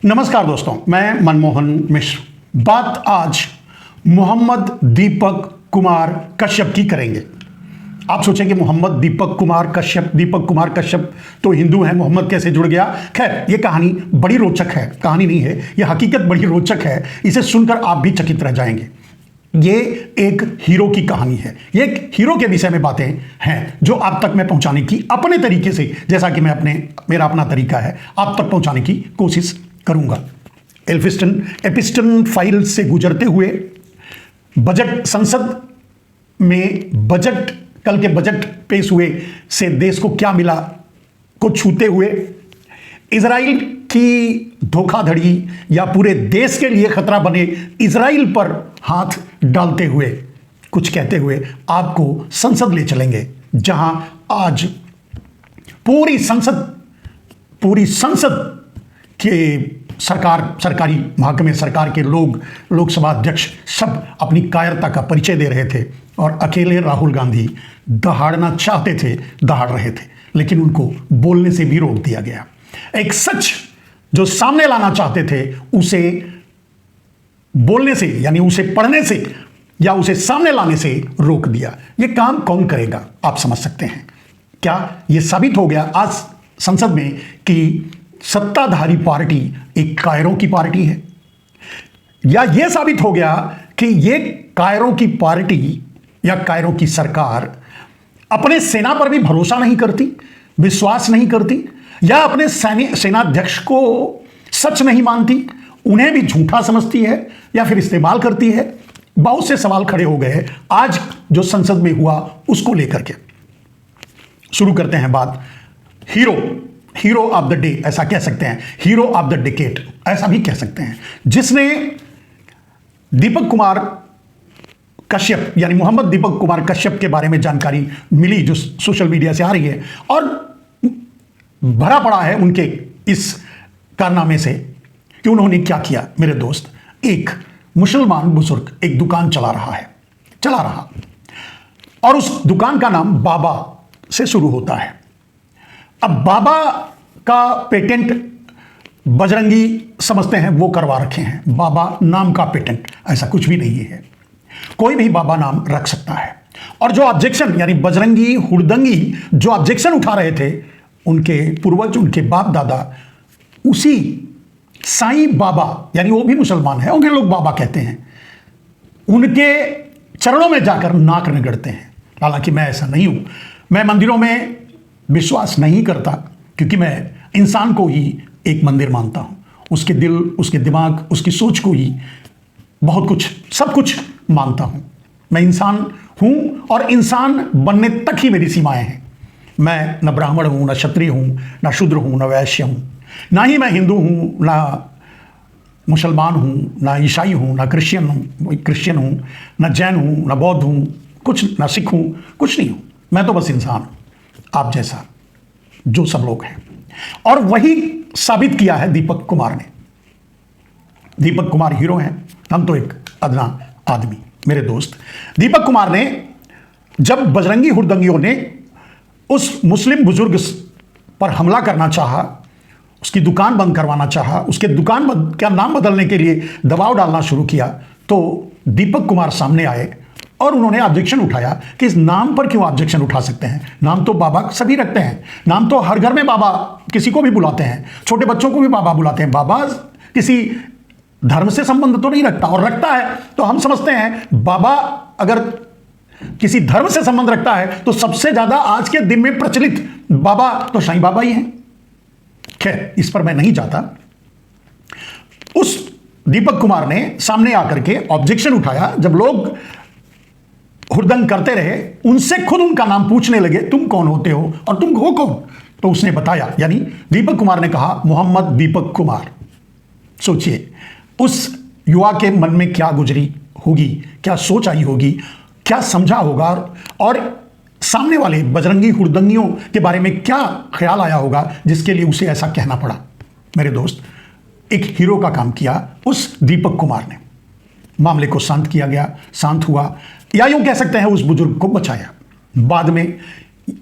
नमस्कार दोस्तों, मैं मनमोहन मिश्र। बात आज मोहम्मद दीपक कुमार कश्यप की करेंगे। आप सोचेंगे मोहम्मद दीपक कुमार कश्यप तो हिंदू हैं, मोहम्मद कैसे जुड़ गया? खैर, ये कहानी बड़ी रोचक है। कहानी नहीं है, ये हकीकत बड़ी रोचक है। इसे सुनकर आप भी चकित रह जाएंगे। ये एक हीरो की कहानी है। ये एक हीरो के विषय में बातें हैं जो आप तक मैं पहुंचाने की अपने तरीके से, जैसा कि मेरा अपना तरीका है, आप तक पहुंचाने की कोशिश करूंगा। एपिस्टन फाइल से गुजरते हुए बजट संसद में कल के बजट पेश हुए से देश को क्या मिला को छूते हुए, इजराइल की धोखाधड़ी या पूरे देश के लिए खतरा बने इजराइल पर हाथ डालते हुए, कुछ कहते हुए आपको संसद ले चलेंगे, जहां आज पूरी संसद के सरकारी महकमे, सरकार के लोग, लोकसभा अध्यक्ष सब अपनी कायरता का परिचय दे रहे थे और अकेले राहुल गांधी दहाड़ना चाहते थे, दहाड़ रहे थे, लेकिन उनको बोलने से भी रोक दिया गया। एक सच जो सामने लाना चाहते थे, उसे बोलने से, यानी उसे पढ़ने से या उसे सामने लाने से रोक दिया। यह काम कौन करेगा, आप समझ सकते हैं। क्या यह साबित हो गया आज संसद में कि सत्ताधारी पार्टी एक कायरों की पार्टी है, या यह साबित हो गया कि यह कायरों की पार्टी या कायरों की सरकार अपने सेना पर भी भरोसा नहीं करती, विश्वास नहीं करती, या अपने सेनाध्यक्ष को सच नहीं मानती, उन्हें भी झूठा समझती है या फिर इस्तेमाल करती है। बहुत से सवाल खड़े हो गए आज जो संसद में हुआ उसको लेकर के। शुरू करते हैं बात हीरो ऑफ द डे, ऐसा कह सकते हैं, हीरो ऑफ द डिकेड ऐसा भी कह सकते हैं, जिसने दीपक कुमार कश्यप यानी मोहम्मद दीपक कुमार कश्यप के बारे में जानकारी मिली जो सोशल मीडिया से आ रही है, और भरा पड़ा है उनके इस कारनामे से कि उन्होंने क्या किया। मेरे दोस्त, एक मुसलमान बुजुर्ग एक दुकान चला रहा, और उस दुकान का नाम बाबा से शुरू होता है। अब बाबा का पेटेंट बजरंगी समझते हैं, वो करवा रखे हैं। बाबा नाम का पेटेंट ऐसा कुछ भी नहीं है, कोई भी बाबा नाम रख सकता है। और जो ऑब्जेक्शन, यानी बजरंगी हुड़दंगी जो ऑब्जेक्शन उठा रहे थे, उनके पूर्वज, उनके बाप दादा, उसी साईं बाबा, यानी वो भी मुसलमान है, उन्हें लोग बाबा कहते हैं, उनके चरणों में जाकर नाक रगड़ते हैं। हालांकि मैं ऐसा नहीं हूं, मैं मंदिरों में विश्वास नहीं करता, क्योंकि मैं इंसान को ही एक मंदिर मानता हूं, उसके दिल, उसके दिमाग, उसकी सोच को ही बहुत कुछ, सब कुछ मानता हूं। मैं इंसान हूं और इंसान बनने तक ही मेरी सीमाएं हैं। मैं न ब्राह्मण हूं, न क्षत्रिय हूं, न शूद्र हूं, न वैश्य हूं, ना ही मैं हिंदू हूं, ना मुसलमान हूं, ना ईसाई हूं, ना क्रिश्चियन हूं, न जैन हूं, न बौद्ध हूं, कुछ न सिख हूं, कुछ नहीं हूं। मैं तो बस इंसान हूं, आप जैसा, जो सब लोग हैं। और वही साबित किया है दीपक कुमार ने। दीपक कुमार हीरो हैं, हम तो एक अदना आदमी। मेरे दोस्त, दीपक कुमार ने, जब बजरंगी हुड़दंगियों ने उस मुस्लिम बुजुर्ग पर हमला करना चाहा, उसकी दुकान बंद करवाना चाहा, उसके दुकान का नाम बदलने के लिए दबाव डालना शुरू किया, तो दीपक कुमार सामने आए और उन्होंने ऑब्जेक्शन उठाया कि इस नाम पर क्यों ऑब्जेक्शन उठा सकते हैं? नाम तो बाबा सभी रखते हैं, नाम तो हर घर में बाबा किसी को भी बुलाते हैं, छोटे बच्चों को भी बाबा बुलाते हैं। बाबा किसी धर्म से संबंध तो नहीं रखता, और रखता है तो हम समझते हैं बाबा अगर किसी धर्म से संबंध रखता है तो सबसे ज्यादा आज के दिन में प्रचलित बाबा तो साईं बाबा ही हैं। खैर, इस पर मैं नहीं जाता। उस दीपक कुमार ने सामने आकर के ऑब्जेक्शन उठाया। जब लोग हुड़दंग करते रहे, उनसे खुद उनका नाम पूछने लगे, तुम कौन होते हो और तुम हो कौन? तो उसने बताया, यानी दीपक कुमार ने कहा, मोहम्मद दीपक कुमार। सोचिए उस युवा के मन में क्या गुजरी होगी, क्या सोच आई होगी, क्या समझा होगा, और सामने वाले बजरंगी हुड़दंगियों के बारे में क्या ख्याल आया होगा जिसके लिए उसे ऐसा कहना पड़ा। मेरे दोस्त, एक हीरो का काम किया उस दीपक कुमार ने। मामले को शांत किया गया, शांत हुआ, या यूं कह सकते हैं उस बुजुर्ग को बचाया। बाद में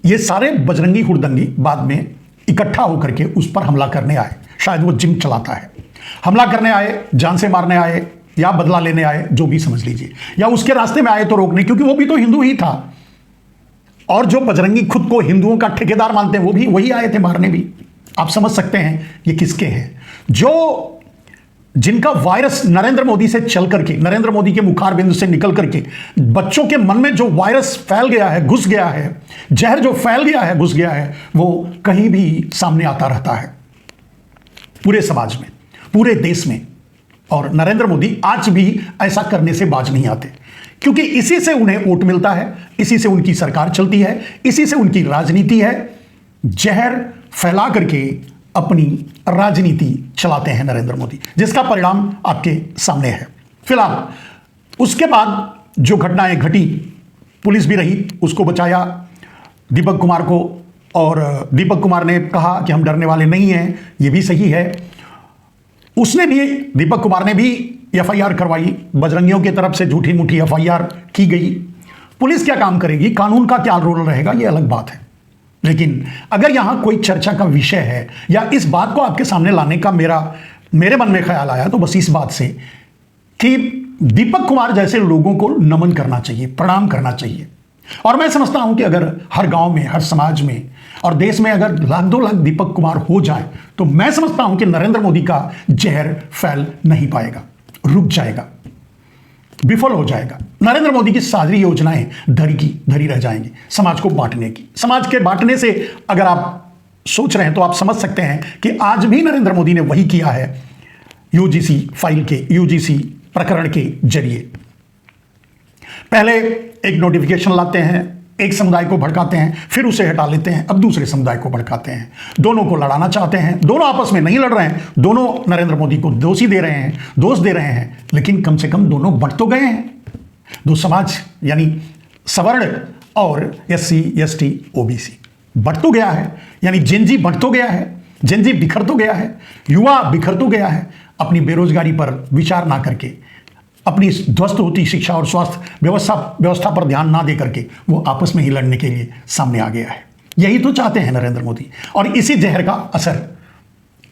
ये सारे बजरंगी हुड़दंगी बाद में इकट्ठा होकर के उस पर हमला करने आए। शायद वो जिम चलाता है, हमला करने आए, जान से मारने आए, या बदला लेने आए, जो भी समझ लीजिए, या उसके रास्ते में आए तो रोकने, क्योंकि वो भी तो हिंदू ही था। और जो बजरंगी खुद को हिंदुओं का ठेकेदार मानते हैं, वो भी वही आए थे मारने भी। आप समझ सकते हैं ये किसके हैं, जो जिनका वायरस नरेंद्र मोदी से चल करके, नरेंद्र मोदी के मुखार बिंदु से निकल करके बच्चों के मन में जो वायरस फैल गया है, घुस गया है, जहर जो फैल गया है, घुस गया है, वो कहीं भी सामने आता रहता है, पूरे समाज में, पूरे देश में। और नरेंद्र मोदी आज भी ऐसा करने से बाज नहीं आते, क्योंकि इसी से उन्हें वोट मिलता है, इसी से उनकी सरकार चलती है, इसी से उनकी राजनीति है। जहर फैला करके अपनी राजनीति चलाते हैं नरेंद्र मोदी, जिसका परिणाम आपके सामने है। फिलहाल उसके बाद जो घटनाएं घटी, पुलिस भी रही, उसको बचाया दीपक कुमार को, और दीपक कुमार ने कहा कि हम डरने वाले नहीं हैं, ये भी सही है। उसने भी, दीपक कुमार ने भी एफआईआर करवाई, बजरंगियों की तरफ से झूठी मूठी एफआईआर की गई। पुलिस क्या काम करेगी, कानून का क्या रोल रहेगा, ये अलग बात है। लेकिन अगर यहां कोई चर्चा का विषय है या इस बात को आपके सामने लाने का मेरे मन में ख्याल आया, तो बस इस बात से कि दीपक कुमार जैसे लोगों को नमन करना चाहिए, प्रणाम करना चाहिए। और मैं समझता हूं कि अगर हर गांव में, हर समाज में और देश में अगर 1-2 लाख दीपक कुमार हो जाए, तो मैं समझता हूं कि नरेंद्र मोदी का जहर फैल नहीं पाएगा, रुक जाएगा, विफल हो जाएगा। नरेंद्र मोदी की सारी योजनाएं धरी रह जाएंगी समाज को बांटने की। समाज के बांटने से अगर आप सोच रहे हैं तो आप समझ सकते हैं कि आज भी नरेंद्र मोदी ने वही किया है यूजीसी फाइल के, यूजीसी प्रकरण के जरिए। पहले एक नोटिफिकेशन लाते हैं, एक समुदाय को भड़काते हैं, फिर उसे हटा लेते हैं, अब दूसरे समुदाय को भड़काते हैं। दोनों को लड़ाना चाहते हैं, दोनों आपस में नहीं लड़ रहे हैं, दोनों नरेंद्र मोदी को दोष दे रहे हैं, लेकिन कम से कम दोनों बढ़ तो गए हैं। दो समाज यानी सवर्ण और SC ST OBC बढ़ तो गया है, यानी जेनजी बढ़ तो गया है, जेनजी बिखर तो गया है, युवा बिखर तो गया है। अपनी बेरोजगारी पर विचार ना करके, अपनी ध्वस्त होती शिक्षा और स्वास्थ्य व्यवस्था पर ध्यान ना दे करके वो आपस में ही लड़ने के लिए सामने आ गया है। यही तो चाहते हैं नरेंद्र मोदी, और इसी जहर का असर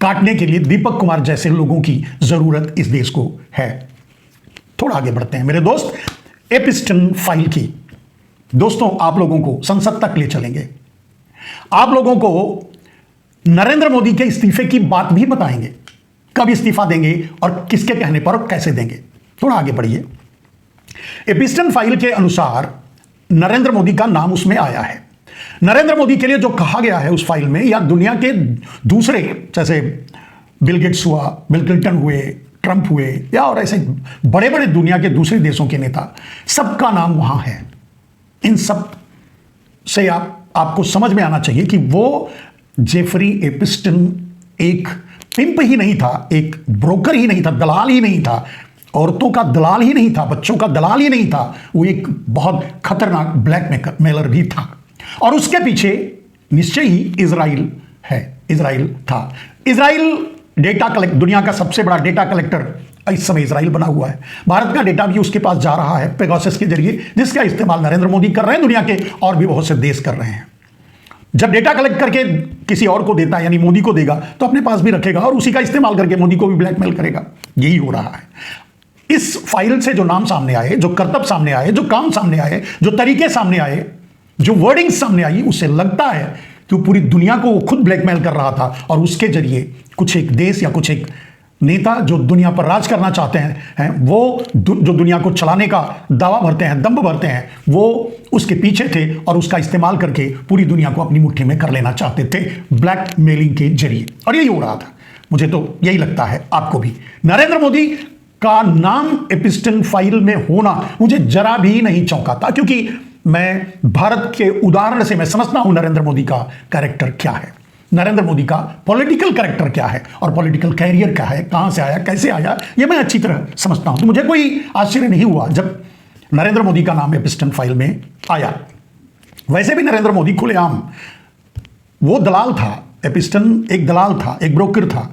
काटने के लिए दीपक कुमार जैसे लोगों की जरूरत इस देश को है। थोड़ा आगे बढ़ते हैं मेरे दोस्त, एपिस्टन फाइल की। दोस्तों, आप लोगों को संसद तक ले चलेंगे, आप लोगों को नरेंद्र मोदी के इस्तीफे की बात भी बताएंगे, कब इस्तीफा देंगे और किसके कहने पर और कैसे देंगे। थोड़ा आगे बढ़िए। एपिस्टन फाइल के अनुसार नरेंद्र मोदी का नाम उसमें आया है। नरेंद्र मोदी के लिए जो कहा गया है उस फाइल में, या दुनिया के दूसरे, जैसे बिल गेट्स हुआ, बिल क्लिंटन हुए, ट्रंप हुए, या और ऐसे बड़े बड़े दुनिया के दूसरे देशों के नेता, सबका नाम वहां है। इन सब से आपको समझ में आना चाहिए कि वो जेफरी एपिस्टन एक पिंप ही नहीं था, एक ब्रोकर ही नहीं था, दलाल ही नहीं था, औरतों का दलाल ही नहीं था, बच्चों का दलाल ही नहीं था। वो एक बहुत खतरनाक ब्लैक मेलर भी था, और उसके पीछे निश्चय ही इजराइल है, इजराइल था। इजराइल दुनिया का सबसे बड़ा डेटा कलेक्टर इस समय इजराइल बना हुआ है। भारत का डेटा भी उसके पास जा रहा है पेगासस के जरिए, जिसका इस्तेमाल नरेंद्र मोदी कर रहे हैं, दुनिया के और भी बहुत से देश कर रहे हैं। जब डेटा कलेक्ट करके किसी और को देता है, यानी मोदी को देगा, तो अपने पास भी रखेगा और उसी का इस्तेमाल करके मोदी को भी ब्लैकमेल करेगा। यही हो रहा है। इस फाइल से जो नाम सामने आए, जो करतब सामने आए, जो काम सामने आए, जो तरीके सामने आए, जो वर्डिंग सामने आई, उससे लगता है कि वो पूरी दुनिया को वो खुद ब्लैकमेल कर रहा था, और उसके जरिए कुछ एक देश या कुछ एक नेता जो दुनिया पर राज करना चाहते हैं, वो जो दुनिया को चलाने का दावा भरते हैं, दम्भ भरते हैं, वो उसके पीछे थे और उसका इस्तेमाल करके पूरी दुनिया को अपनी मुट्ठी में कर लेना चाहते थे ब्लैकमेलिंग के जरिए। और यही हो रहा था। मुझे तो यही लगता है, आपको भी। नरेंद्र मोदी का नाम एपिस्टन फाइल में होना मुझे जरा भी नहीं चौंकाता, क्योंकि मैं भारत के उदाहरण से मैं समझता हूं नरेंद्र मोदी का कैरेक्टर क्या है, नरेंद्र मोदी का पॉलिटिकल कैरेक्टर क्या है, और पॉलिटिकल कैरियर क्या है, कहां से आया, कैसे आया, यह मैं अच्छी तरह समझता हूं। तो मुझे कोई आश्चर्य नहीं हुआ जब नरेंद्र मोदी का नाम एपिस्टन फाइल में आया। वैसे भी नरेंद्र मोदी खुलेआम वो दलाल था, एपिस्टन एक दलाल था, एक ब्रोकर था,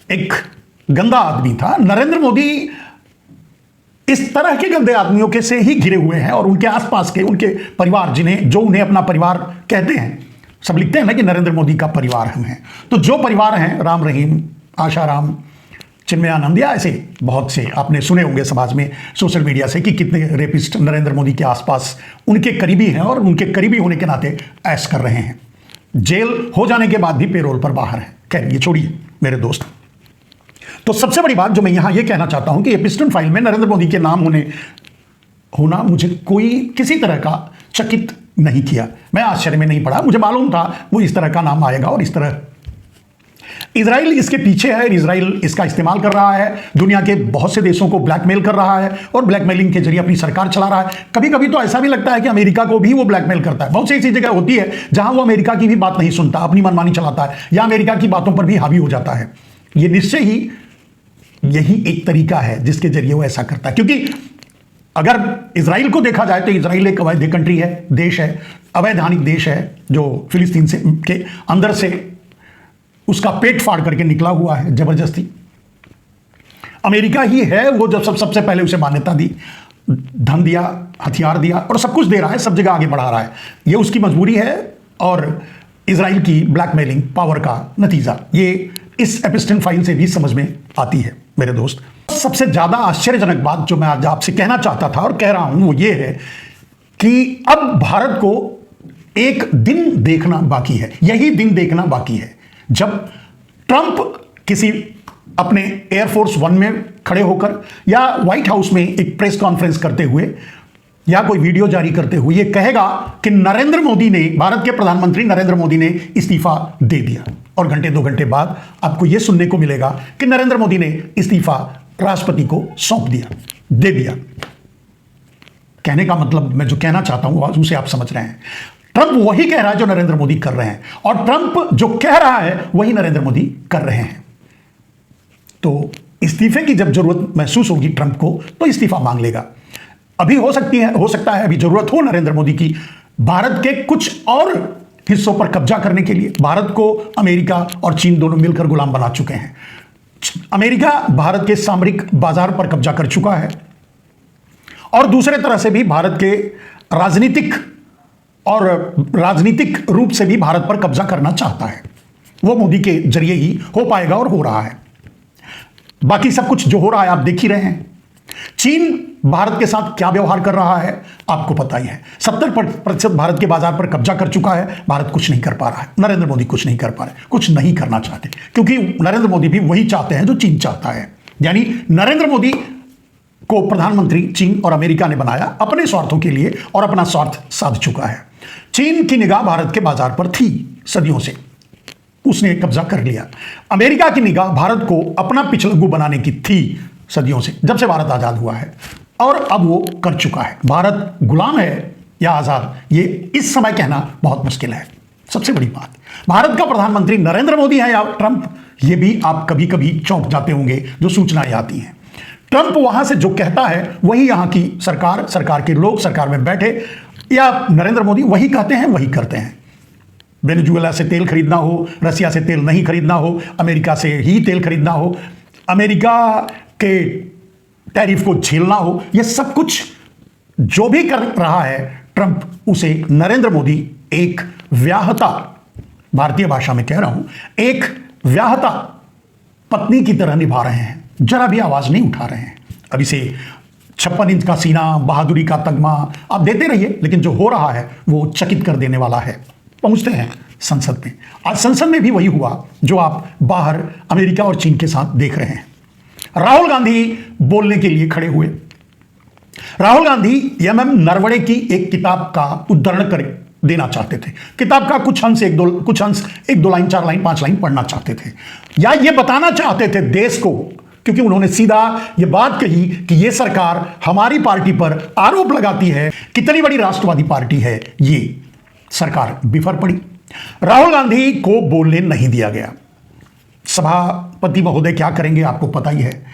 एक गंदा आदमी था। नरेंद्र मोदी इस तरह के गंदे आदमियों के से ही घिरे हुए हैं, और उनके आसपास के उनके परिवार, जो उन्हें अपना परिवार कहते हैं, सब लिखते हैं ना कि नरेंद्र मोदी का परिवार हम हैं। तो जो परिवार हैं, राम रहीम, आशाराम, चिन्मयानंद या ऐसे बहुत से आपने सुने होंगे समाज में सोशल मीडिया से कि कितने रेपिस्ट नरेंद्र मोदी के आसपास उनके करीबी हैं और उनके करीबी होने के नाते ऐश कर रहे हैं, जेल हो जाने के बाद भी पेरोल पर बाहर हैं। खैर ये छोड़िए मेरे दोस्त। तो सबसे बड़ी बात जो मैं यहां ये कहना चाहता हूं कि एपिस्टन फाइल में नरेंद्र मोदी के नाम होना मुझे कोई किसी तरह का चकित नहीं किया। मैं आश्चर्य में नहीं पड़ा, मुझे मालूम था वो इस तरह का नाम आएगा और इस तरह इजराइल इसके पीछे है, इजराइल इसका इस्तेमाल कर रहा है, दुनिया के बहुत से देशों को ब्लैकमेल कर रहा है और ब्लैकमेलिंग के जरिए अपनी सरकार चला रहा है। कभी कभी तो ऐसा भी लगता है कि अमेरिका को भी वो ब्लैकमेल करता है। बहुत सी ऐसी जगह होती है जहां वो अमेरिका की भी बात नहीं सुनता, अपनी मनमानी चलाता है या अमेरिका की बातों पर भी हावी हो जाता है। ये निश्चय ही यही एक तरीका है जिसके जरिए वो ऐसा करता है। क्योंकि अगर इजराइल को देखा जाए तो इजराइल एक अवैध कंट्री है, देश है, अवैधानिक देश है जो फिलिस्तीन से के अंदर से उसका पेट फाड़ करके निकला हुआ है जबरदस्ती। अमेरिका ही है वो जब सबसे पहले उसे मान्यता दी, धन दिया, हथियार दिया और सब कुछ दे रहा है, सब जगह आगे बढ़ा रहा है। ये उसकी मजबूरी है और इजराइल की ब्लैकमेलिंग पावर का नतीजा ये इस एपिस्टन फाइल से भी समझ में आती है मेरे दोस्त। सबसे ज्यादा आश्चर्यजनक बात जो मैं आज आपसे कहना चाहता था और कह रहा हूं वो ये है कि अब भारत को एक दिन देखना बाकी है, यही दिन देखना बाकी है जब ट्रंप किसी अपने एयरफोर्स वन में खड़े होकर या व्हाइट हाउस में एक प्रेस कॉन्फ्रेंस करते हुए या कोई वीडियो जारी करते हुए यह कहेगा कि नरेंद्र मोदी ने, भारत के प्रधानमंत्री नरेंद्र मोदी ने इस्तीफा दे दिया और घंटे 2 घंटे बाद आपको यह सुनने को मिलेगा कि नरेंद्र मोदी ने इस्तीफा राष्ट्रपति को सौंप दिया, दे दिया। कहने का मतलब मैं जो कहना चाहता हूं उसे आप समझ रहे हैं। ट्रंप वही कह रहा है जो नरेंद्र मोदी कर रहे हैं और ट्रंप जो कह रहा है वही नरेंद्र मोदी कर रहे हैं। तो इस्तीफे की जब जरूरत महसूस होगी ट्रंप को तो इस्तीफा मांग लेगा। अभी हो सकता है अभी जरूरत हो नरेंद्र मोदी की भारत के कुछ और हिस्सों पर कब्जा करने के लिए। भारत को अमेरिका और चीन दोनों मिलकर गुलाम बना चुके हैं। अमेरिका भारत के सामरिक बाजार पर कब्जा कर चुका है और दूसरे तरह से भी भारत के राजनीतिक रूप से भी भारत पर कब्जा करना चाहता है। वो मोदी के जरिए ही हो पाएगा और हो रहा है। बाकी सब कुछ जो हो रहा है आप देख ही रहे हैं। चीन भारत के साथ क्या व्यवहार कर रहा है आपको पता ही है। 70% भारत के बाजार पर कब्जा कर चुका है। भारत कुछ नहीं कर पा रहा है, नरेंद्र मोदी कुछ नहीं कर पा रहे, कुछ नहीं करना चाहते, क्योंकि नरेंद्र मोदी भी वही चाहते हैं जो चीन चाहता है। यानी नरेंद्र मोदी को प्रधानमंत्री चीन और अमेरिका ने बनाया अपने स्वार्थों के लिए और अपना स्वार्थ साध चुका है। चीन की निगाह भारत के बाजार पर थी सदियों से, उसने कब्जा कर लिया। अमेरिका की निगाह भारत को अपना पिछलग्गू बनाने की थी सदियों से, जब से भारत आजाद हुआ है, और अब वो कर चुका है। भारत गुलाम है या आजाद, ये इस समय कहना बहुत मुश्किल है। सबसे बड़ी बात, भारत का प्रधानमंत्री नरेंद्र मोदी है या ट्रंप, ये भी आप कभी कभी चौंक जाते होंगे जो सूचनाएं आती हैं। ट्रंप वहां से जो कहता है वही यहां की सरकार के लोग, सरकार में बैठे या नरेंद्र मोदी वही कहते हैं, वही करते हैं। वेनेजुएला से तेल खरीदना हो, रसिया से तेल नहीं खरीदना हो, अमेरिका से ही तेल खरीदना हो, अमेरिका के टैरिफ को झेलना हो, यह सब कुछ जो भी कर रहा है ट्रंप, उसे नरेंद्र मोदी एक व्याहता, भारतीय भाषा में कह रहा हूं, एक व्याहता पत्नी की तरह निभा रहे हैं। जरा भी आवाज नहीं उठा रहे हैं। अब इसे 56 इंच का सीना, बहादुरी का तगमा आप देते रहिए, लेकिन जो हो रहा है वो चकित कर देने वाला है। पहुंचते हैं संसद में। आज संसद में भी वही हुआ जो आप बाहर अमेरिका और चीन के साथ देख रहे हैं। राहुल गांधी बोलने के लिए खड़े हुए। राहुल गांधी एमएम नरवणे की एक किताब का उद्धरण कर देना चाहते थे। किताब का कुछ अंश एक दो लाइन, 4 लाइन, 5 लाइन पढ़ना चाहते थे, या ये बताना चाहते थे देश को, क्योंकि उन्होंने सीधा ये बात कही कि ये सरकार हमारी पार्टी पर आरोप लगाती है, कितनी बड़ी राष्ट्रवादी पार्टी है ये। सरकार बिफर पड़ी। राहुल गांधी को बोलने नहीं दिया गया। सभापति महोदय क्या करेंगे आपको पता ही है,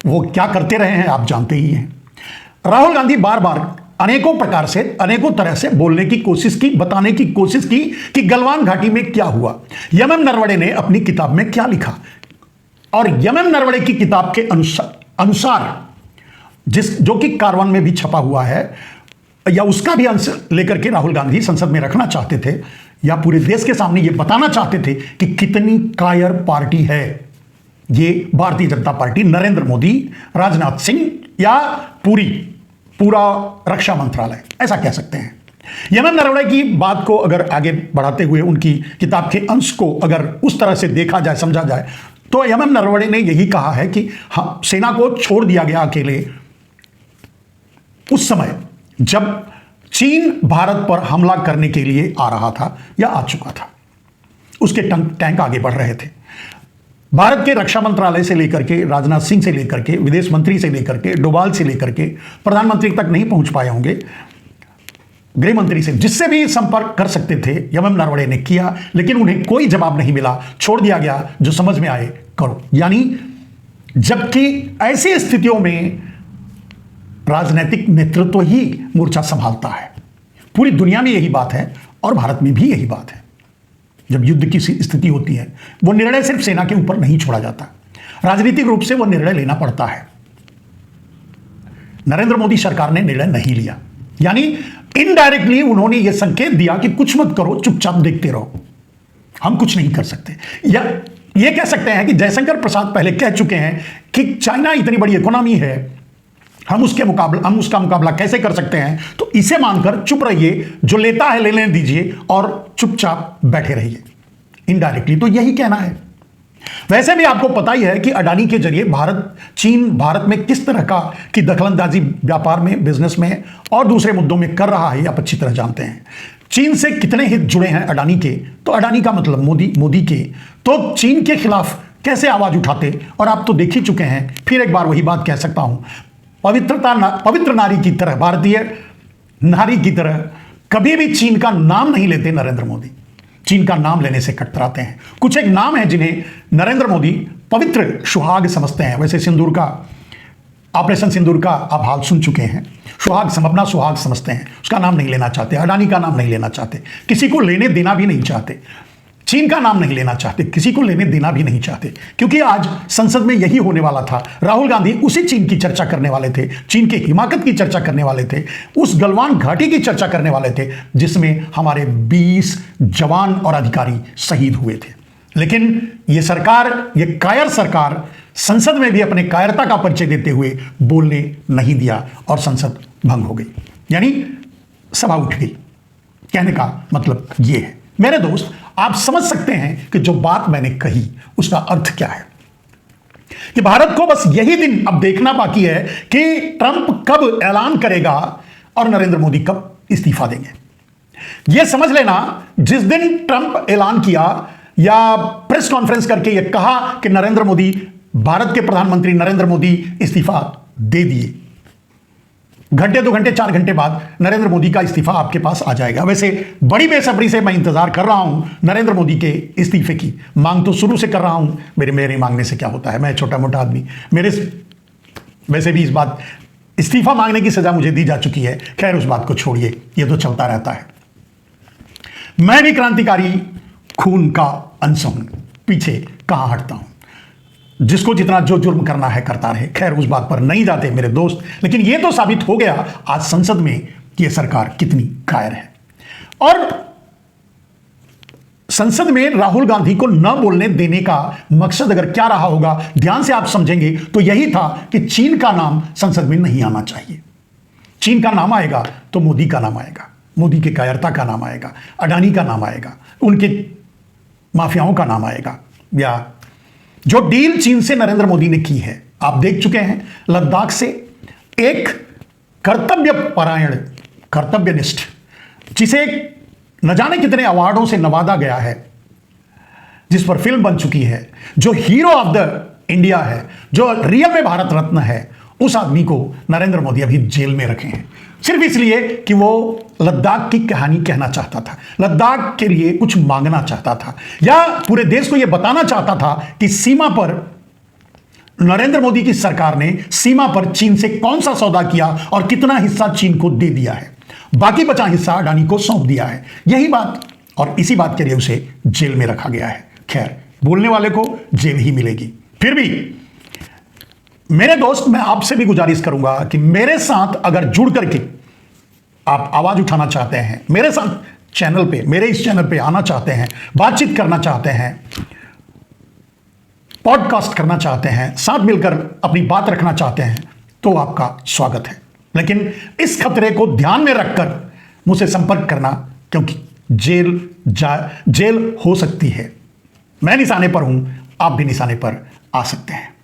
वो क्या करते रहे हैं आप जानते ही हैं। राहुल गांधी बार बार अनेकों प्रकार से, अनेकों तरह से बोलने की कोशिश की, बताने की कोशिश की कि गलवान घाटी में क्या हुआ, एमएम नरवणे ने अपनी किताब में क्या लिखा, और एमएम नरवणे की किताब के अनुसार जो कि कारवान में भी छपा हुआ है, या उसका भी अंश लेकर के राहुल गांधी संसद में रखना चाहते थे, या पूरे देश के सामने यह बताना चाहते थे कि कितनी कायर पार्टी है ये भारतीय जनता पार्टी, नरेंद्र मोदी, राजनाथ सिंह या पूरा रक्षा मंत्रालय, ऐसा कह सकते हैं। यमन नरवणे की बात को अगर आगे बढ़ाते हुए उनकी किताब के अंश को अगर उस तरह से देखा जाए, समझा जाए, तो यमन नरवणे ने यही कहा है कि हाँ, सेना को छोड़ दिया गया अकेले उस समय जब चीन भारत पर हमला करने के लिए आ रहा था या आ चुका था। उसके टैंक आगे बढ़ रहे थे। भारत के रक्षा मंत्रालय से लेकर के, राजनाथ सिंह से लेकर के, विदेश मंत्री से लेकर के, डोभाल से लेकर के प्रधानमंत्री तक नहीं पहुंच पाए होंगे, गृह मंत्री से, जिससे भी संपर्क कर सकते थे यमन नरवणे ने किया, लेकिन उन्हें कोई जवाब नहीं मिला, छोड़ दिया गया, जो समझ में आए करो। यानी जबकि ऐसी स्थितियों में राजनीतिक नेतृत्व ही मोर्चा संभालता है। पूरी दुनिया में यही बात है और भारत में भी यही बात है। जब युद्ध की स्थिति होती है, वो निर्णय सिर्फ सेना के ऊपर नहीं छोड़ा जाता, राजनीतिक रूप से वो निर्णय लेना पड़ता है। नरेंद्र मोदी सरकार ने निर्णय नहीं लिया, यानी इनडायरेक्टली उन्होंने ये संकेत दिया कि कुछ मत करो, चुपचाप देखते रहो, हम कुछ नहीं कर सकते। या ये कह सकते हैं कि जयशंकर प्रसाद पहले कह चुके हैं कि चाइना इतनी बड़ी इकोनॉमी है, हम उसका मुकाबला कैसे कर सकते हैं, तो इसे मानकर चुप रहिए, जो लेता है ले लेने दीजिए और चुपचाप बैठे रहिए। इनडायरेक्टली तो यही कहना है। वैसे भी आपको पता ही है कि अडानी के जरिए चीन भारत में किस तरह की दखलंदाजी व्यापार में, बिजनेस में और दूसरे मुद्दों में कर रहा है, आप अच्छी तरह जानते हैं। चीन से कितने हित जुड़े हैं अडानी के, तो अडानी का मतलब मोदी के, तो चीन के खिलाफ कैसे आवाज उठाते, और आप तो देख ही चुके हैं। फिर एक बार वही बात कह सकता हूं, पवित्र नारी की तरह, भारतीय नारी की तरह कभी भी चीन का नाम नहीं लेते नरेंद्र मोदी। चीन का नाम लेने से कतराते हैं। कुछ एक नाम है जिन्हें नरेंद्र मोदी पवित्र सुहाग समझते हैं। वैसे सिंदूर का, ऑपरेशन सिंदूर का आप हाल सुन चुके हैं। अपना सुहाग समझते हैं, उसका नाम नहीं लेना चाहते, अडानी का नाम नहीं लेना चाहते, किसी को लेने देना भी नहीं चाहते, चीन का नाम नहीं लेना चाहते, किसी को लेने देना भी नहीं चाहते। क्योंकि आज संसद में यही होने वाला था। राहुल गांधी उसी चीन की चर्चा करने वाले थे, चीन के हिमाकत की चर्चा करने वाले थे, उस गलवान घाटी की चर्चा करने वाले थे जिसमें हमारे 20 जवान और अधिकारी शहीद हुए थे। लेकिन ये सरकार, ये कायर सरकार, संसद में भी अपने कायरता का परिचय देते हुए बोलने नहीं दिया और संसद भंग हो गई, यानी सभा उठ गई। कहने का मतलब यह है मेरे दोस्त, आप समझ सकते हैं कि जो बात मैंने कही उसका अर्थ क्या है, कि भारत को बस यही दिन अब देखना बाकी है कि ट्रंप कब ऐलान करेगा और नरेंद्र मोदी कब इस्तीफा देंगे। यह समझ लेना, जिस दिन ट्रंप ऐलान किया या प्रेस कॉन्फ्रेंस करके यह कहा कि नरेंद्र मोदी, भारत के प्रधानमंत्री नरेंद्र मोदी इस्तीफा दे दिए, घंटे 2 घंटे 4 घंटे बाद नरेंद्र मोदी का इस्तीफा आपके पास आ जाएगा। वैसे बड़ी बेसब्री से मैं इंतजार कर रहा हूं नरेंद्र मोदी के इस्तीफे की। मांग तो शुरू से कर रहा हूं, मेरे मांगने से क्या होता है, मैं छोटा मोटा आदमी, वैसे भी इस बात, इस्तीफा मांगने की सजा मुझे दी जा चुकी है। खैर, उस बात को छोड़िए, ये तो चलता रहता है। मैं भी क्रांतिकारी खून का अंश हूं, पीछे कहां हटता हूं। जिसको जितना जो जुर्म करना है करता रहे। खैर, उस बात पर नहीं जाते मेरे दोस्त, लेकिन यह तो साबित हो गया आज संसद में कि यह सरकार कितनी कायर है। और संसद में राहुल गांधी को न बोलने देने का मकसद अगर क्या रहा होगा, ध्यान से आप समझेंगे तो यही था कि चीन का नाम संसद में नहीं आना चाहिए। चीन का नाम आएगा तो मोदी का नाम आएगा, मोदी के कायरता का नाम आएगा, अडानी का नाम आएगा, उनके माफियाओं का नाम आएगा, या जो डील चीन से नरेंद्र मोदी ने की है। आप देख चुके हैं, लद्दाख से एक कर्तव्यपरायण, कर्तव्यनिष्ठ, जिसे न जाने कितने अवार्डों से नवाजा गया है, जिस पर फिल्म बन चुकी है, जो हीरो ऑफ द इंडिया है, जो रियल में भारत रत्न है, उस आदमी को नरेंद्र मोदी अभी जेल में रखे हैं, सिर्फ इसलिए कि वो लद्दाख की कहानी कहना चाहता था, लद्दाख के लिए कुछ मांगना चाहता था, या पूरे देश को यह बताना चाहता था कि सीमा पर नरेंद्र मोदी की सरकार ने सीमा पर चीन से कौन सा सौदा किया और कितना हिस्सा चीन को दे दिया है, बाकी बचा हिस्सा अडानी को सौंप दिया है। यही बात, और इसी बात के लिए उसे जेल में रखा गया है। खैर, बोलने वाले को जेल ही मिलेगी। फिर भी मेरे दोस्त, मैं आपसे भी गुजारिश करूंगा कि मेरे साथ अगर जुड़ करके आप आवाज उठाना चाहते हैं, मेरे साथ चैनल पे, मेरे इस चैनल पे आना चाहते हैं, बातचीत करना चाहते हैं, पॉडकास्ट करना चाहते हैं, साथ मिलकर अपनी बात रखना चाहते हैं, तो आपका स्वागत है। लेकिन इस खतरे को ध्यान में रखकर मुझसे संपर्क करना, क्योंकि जेल हो सकती है। मैं निशाने पर हूं, आप भी निशाने पर आ सकते हैं।